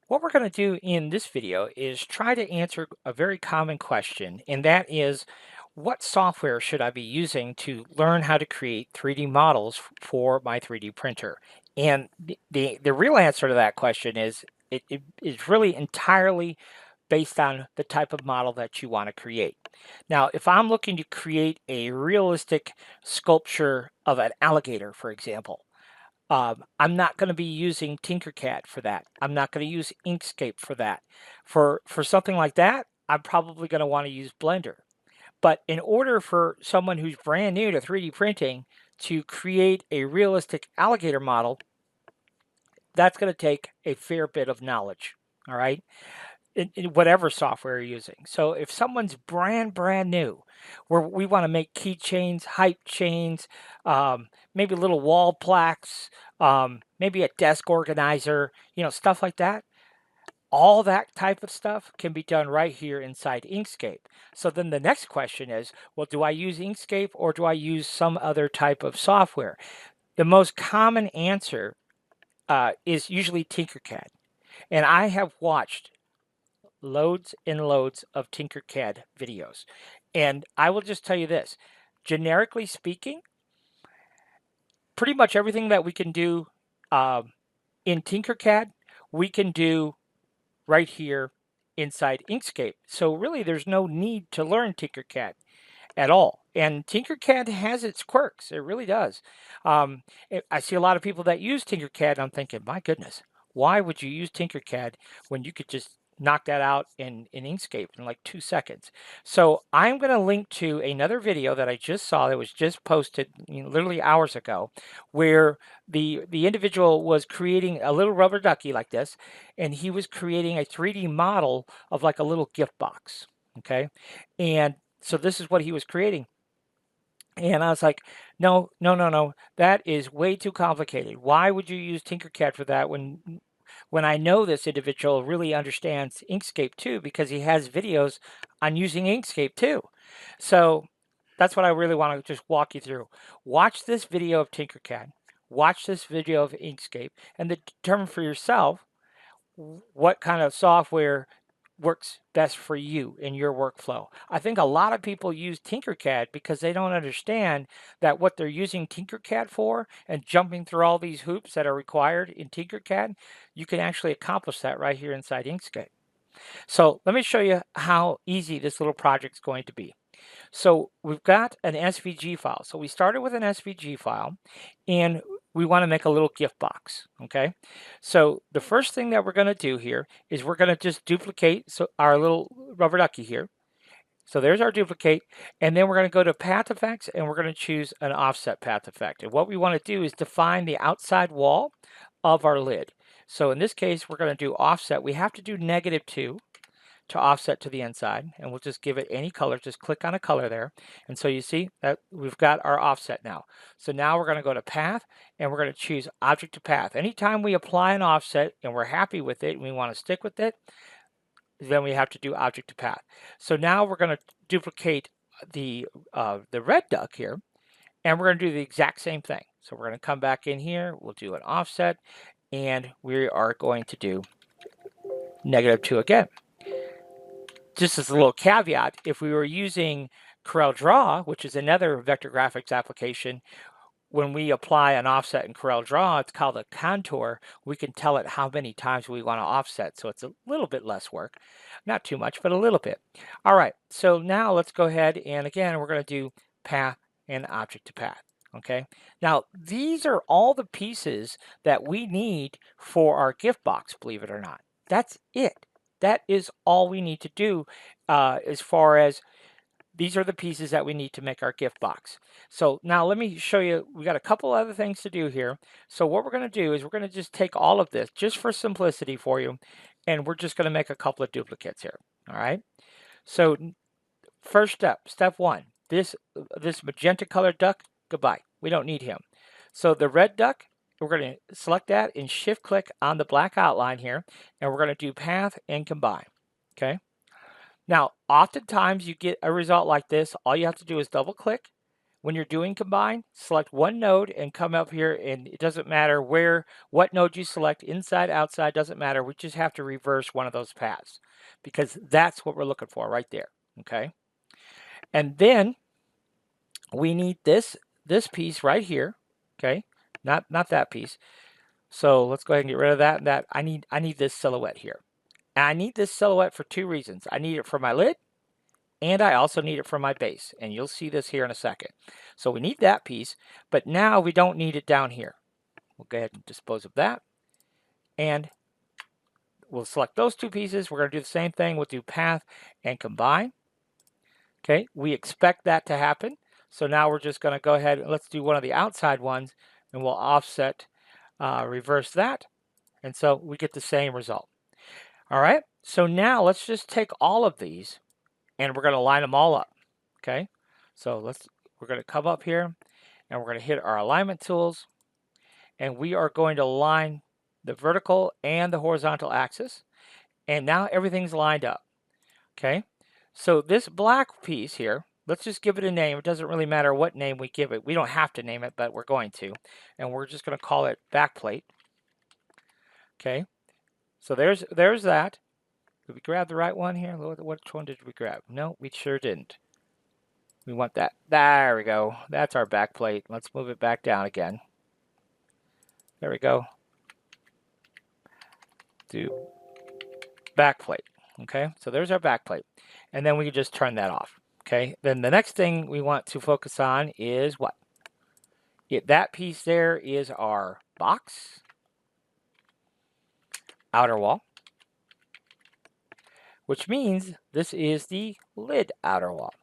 What we're going to do in this video is try to answer a very common question, and that is, what software should I be using to learn how to create 3D models for my 3D printer? And the real answer to that question is it is really entirely based on the type of model that you want to create. Now, if I'm looking to create a realistic sculpture of an alligator, for example, I'm not going to be using TinkerCAD for that. I'm not going to use InkScape for that. For something like that, I'm probably going to want to use Blender. But in order for someone who's brand new to 3D printing to create a realistic alligator model, that's going to take a fair bit of knowledge, all right? In whatever software you're using. So if someone's brand new, where we want to make keychains, hype chains, maybe little wall plaques, maybe a desk organizer, stuff like that. All that type of stuff can be done right here inside Inkscape. So then the next question is, well, do I use Inkscape or do I use some other type of software? The most common answer is usually TinkerCAD. And I have watched loads and loads of TinkerCAD videos. And I will just tell you this, generically speaking, pretty much everything that we can do in TinkerCAD, we can do right here inside Inkscape. So really there's no need to learn TinkerCAD at all. And TinkerCAD has its quirks. It really does. I see a lot of people that use TinkerCAD, and I'm thinking, my goodness, why would you use TinkerCAD when you could just knock that out in Inkscape in like 2 seconds? So I'm going to link to another video that I just saw that was just posted literally hours ago, where the individual was creating a little rubber ducky like this, and he was creating a 3D model of like a little gift box. Okay. And so this is what he was creating. And I was like, no, no, no, no, that is way too complicated. Why would you use TinkerCAD for that when I know this individual really understands Inkscape too, because he has videos on using Inkscape too. So that's what I really want to just walk you through. Watch this video of TinkerCAD, watch this video of Inkscape, and determine for yourself what kind of software works best for you in your workflow. I think a lot of people use TinkerCAD because they don't understand that what they're using TinkerCAD for and jumping through all these hoops that are required in TinkerCAD, you can actually accomplish that right here inside Inkscape. So let me show you how easy this little project is going to be. So we've got an SVG file. So we started with an SVG file, and we want to make a little gift box, okay? So the first thing that we're going to do here is we're going to just duplicate our little rubber ducky here. So there's our duplicate, and then we're going to go to Path Effects, and we're going to choose an offset path effect. And what we want to do is define the outside wall of our lid. So in this case, we're going to do offset. We have to do -2 to offset to the inside, and we'll just give it any color. Just click on a color there, and so you see that we've got our offset now. So now we're going to go to Path, and we're going to choose Object to Path. Anytime we apply an offset and we're happy with it and we want to stick with it, then we have to do Object to Path. So now we're going to duplicate the red duck here, and we're going to do the exact same thing. So we're going to come back in here, we'll do an offset, and we are going to do -2 again. Just as a little caveat, if we were using CorelDRAW, which is another vector graphics application, when we apply an offset in CorelDRAW, it's called a contour. We can tell it how many times we want to offset, so it's a little bit less work. Not too much, but a little bit. All right, so now let's go ahead, and again, we're going to do Path and Object to Path. Okay, now these are all the pieces that we need for our gift box, believe it or not. That's it. That is all we need to do as far as these are the pieces that we need to make our gift box. So now let me show you, we got a couple other things to do here. So what we're going to do is we're going to just take all of this just for simplicity for you, and we're just going to make a couple of duplicates here. All right. So first step 1, this magenta colored duck, goodbye. We don't need him. So the red duck, we're going to select that and shift click on the black outline here, and we're going to do Path and Combine. Okay. Now, oftentimes you get a result like this. All you have to do is double click when you're doing combine, select one node and come up here, and it doesn't matter what node you select, inside, outside, doesn't matter. We just have to reverse one of those paths because that's what we're looking for right there, okay? And then we need this piece right here, okay? Not that piece. So let's go ahead and get rid of that and that. I need this silhouette here. And I need this silhouette for two reasons. I need it for my lid, and I also need it for my base. And you'll see this here in a second. So we need that piece, but now we don't need it down here. We'll go ahead and dispose of that. And we'll select those two pieces. We're going to do the same thing. We'll do path and combine. Okay, we expect that to happen. So now we're just going to go ahead and let's do one of the outside ones, and we'll offset, reverse that. And so we get the same result. All right, so now let's just take all of these and we're going to line them all up. Okay, so we're going to come up here and we're going to hit our alignment tools, and we are going to line the vertical and the horizontal axis, and now everything's lined up. Okay, so this black piece here, let's just give it a name. It doesn't really matter what name we give it. We don't have to name it, but we're going to, and we're just going to call it backplate. Okay, so there's that. Did we grab the right one here? Which one did we grab? No, we sure didn't. We want that. There we go. That's our back plate. Let's move it back down again. There we go. Do back plate. Okay, so there's our back plate. And then we can just turn that off. Okay, then the next thing we want to focus on is what? That piece there is our box outer wall, which means this is the lid outer wall.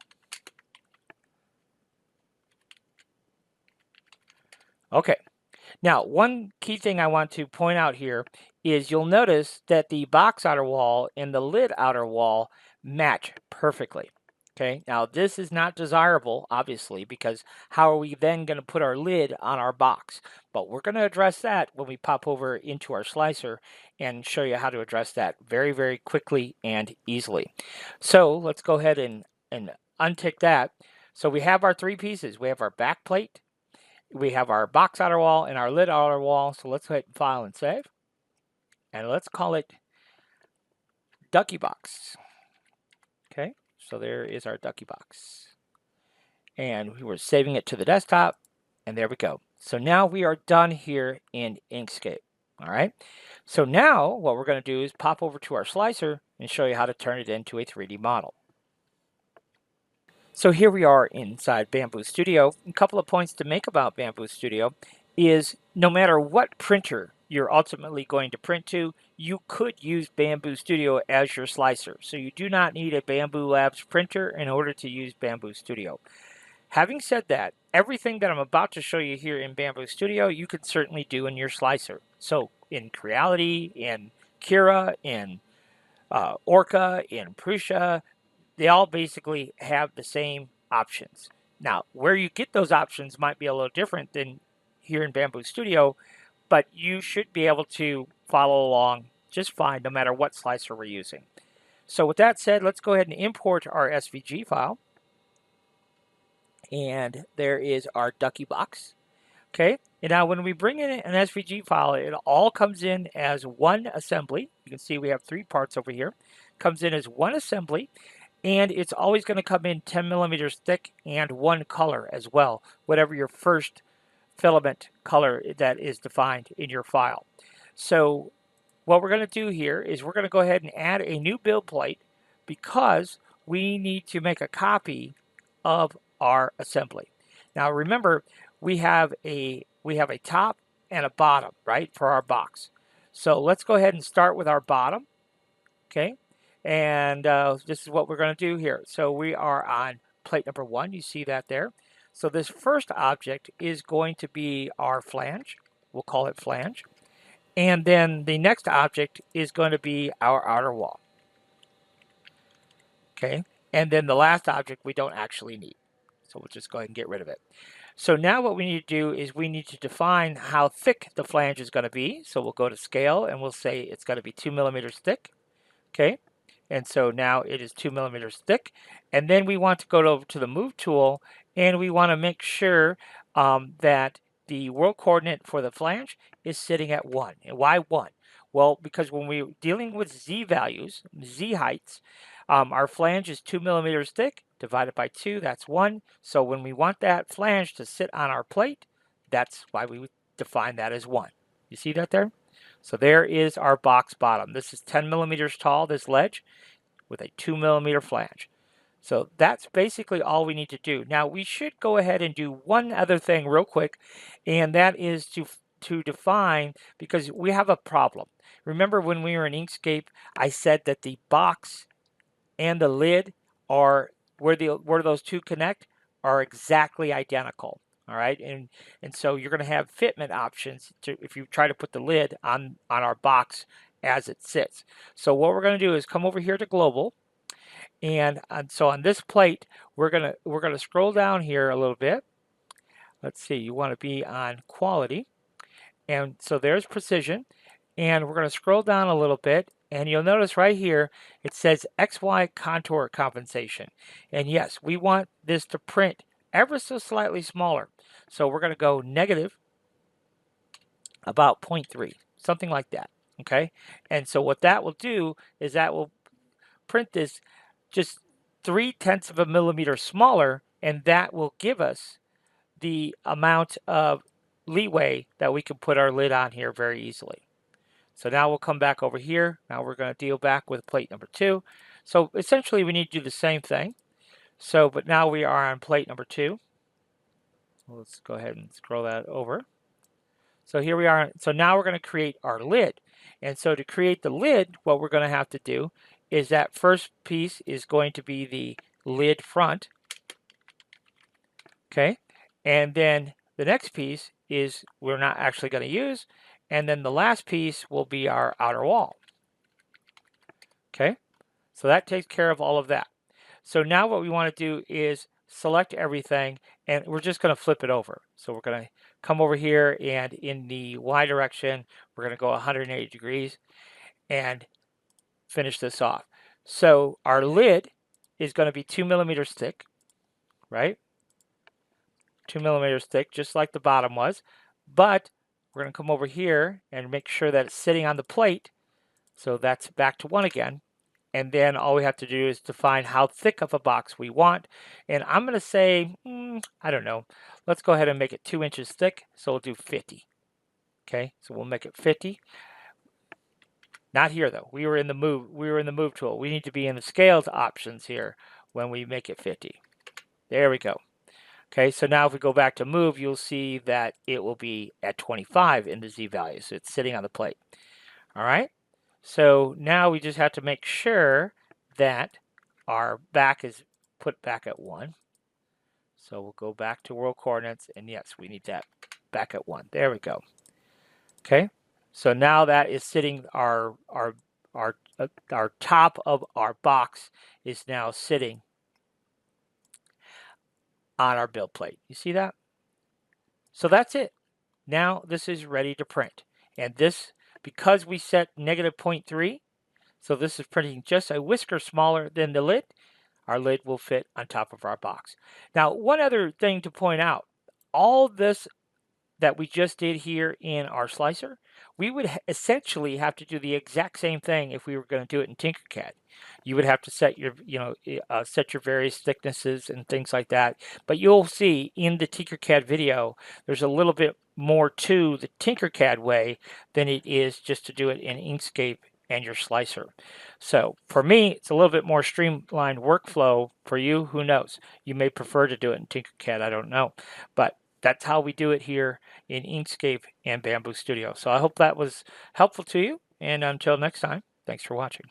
Okay, now one key thing I want to point out here is you'll notice that the box outer wall and the lid outer wall match perfectly. Okay, now this is not desirable, obviously, because how are we then going to put our lid on our box? But we're going to address that when we pop over into our slicer and show you how to address that very, very quickly and easily. So let's go ahead and untick that. So we have our three pieces. We have our back plate, we have our box outer wall, and our lid outer wall. So let's go ahead and file and save. And let's call it Duckie box. Okay. So there is our Duckie box. And we were saving it to the desktop, and there we go. So now we are done here in InkScape. All right. So now what we're going to do is pop over to our slicer and show you how to turn it into a 3D model. So here we are inside Bamboo Studio. A couple of points to make about Bamboo Studio is no matter what printer you're ultimately going to print to, you could use Bamboo Studio as your slicer. So you do not need a Bamboo Labs printer in order to use Bamboo Studio. Having said that, everything that I'm about to show you here in Bamboo Studio, you could certainly do in your slicer. So in Creality, in Cura, in Orca, in Prusa, they all basically have the same options. Now, where you get those options might be a little different than here in Bamboo Studio, but you should be able to follow along just fine no matter what slicer we're using. So with that said, let's go ahead and import our SVG file. And there is our Duckie box. Okay, and now when we bring in an SVG file, it all comes in as one assembly. You can see we have three parts over here. Comes in as one assembly, and it's always going to come in 10 millimeters thick and one color as well, whatever your first filament color that is defined in your file. So what we're going to do here is we're going to go ahead and add a new build plate because we need to make a copy of our assembly. Now remember, we have a top and a bottom, right, for our box. So let's go ahead and start with our bottom. Okay, and this is what we're going to do here. So we are on plate number 1. You see that there. So this first object is going to be our flange. We'll call it flange. And then the next object is going to be our outer wall. Okay, and then the last object we don't actually need. So we'll just go ahead and get rid of it. So now what we need to do is we need to define how thick the flange is going to be. So we'll go to scale and we'll say it's going to be 2 millimeters thick. Okay, and so now it is 2 millimeters thick. And then we want to go over to the move tool and we want to make sure that the world coordinate for the flange is sitting at 1. And why 1? Well, because when we're dealing with z values, z heights, our flange is 2 millimeters thick, divided by 2, that's 1. So when we want that flange to sit on our plate, that's why we would define that as 1. You see that there? So there is our box bottom. This is 10 millimeters tall, this ledge, with a 2 millimeter flange. So that's basically all we need to do. Now we should go ahead and do one other thing real quick, and that is to define, because we have a problem. Remember when we were in Inkscape, I said that the box and the lid are where those two connect are exactly identical. All right, and so you're going to have fitment options if you try to put the lid on our box as it sits. So what we're going to do is come over here to global, and so on this plate we're gonna scroll down here a little bit. Let's see, you want to be on quality, and so there's precision, and we're going to scroll down a little bit, and you'll notice right here it says XY contour compensation. And yes, we want this to print ever so slightly smaller. So we're going to go negative about 0.3, something like that. Okay, and so what that will do is that will print this just 0.3 of a millimeter smaller, and that will give us the amount of leeway that we can put our lid on here very easily. So now we'll come back over here. Now we're going to deal back with plate number 2. So essentially we need to do the same thing. So, but now we are on plate number 2. Let's go ahead and scroll that over. So here we are. So now we're going to create our lid. And so to create the lid, what we're going to have to do is that first piece is going to be the lid front. Okay. And then the next piece is we're not actually going to use. And then the last piece will be our outer wall. Okay. So that takes care of all of that. So now what we want to do is select everything, and we're just going to flip it over. So we're going to come over here, and in the Y direction, we're going to go 180 degrees and finish this off. So our lid is going to be 2 millimeters thick, right? 2 millimeters thick, just like the bottom was. But we're going to come over here and make sure that it's sitting on the plate. So that's back to 1 again. And then all we have to do is define how thick of a box we want. And I'm going to say, I don't know, let's go ahead and make it 2 inches thick. So we'll do 50. Okay, so we'll make it 50. Not here though. We were in the move tool. We need to be in the scaled options here when we make it 50. There we go. Okay, so now if we go back to move, you'll see that it will be at 25 in the Z value. So it's sitting on the plate. All right. So now we just have to make sure that our back is put back at 1. So we'll go back to world coordinates, and yes, we need that back at 1. There we go. Okay. So now that is sitting, our top of our box is now sitting on our build plate. You see that? So that's it. Now this is ready to print. And this, because we set negative 0.3, so this is printing just a whisker smaller than the lid, our lid will fit on top of our box. Now, one other thing to point out, all this that we just did here in our slicer, we would essentially have to do the exact same thing if we were going to do it in TinkerCAD. You would have to set your, set your various thicknesses and things like that. But you'll see in the TinkerCAD video, there's a little bit more to the TinkerCAD way than it is just to do it in Inkscape and your slicer. So for me, it's a little bit more streamlined workflow. For you, who knows? You may prefer to do it in TinkerCAD, I don't know. But that's how we do it here in Inkscape and Bamboo Studio. So I hope that was helpful to you. And until next time, thanks for watching.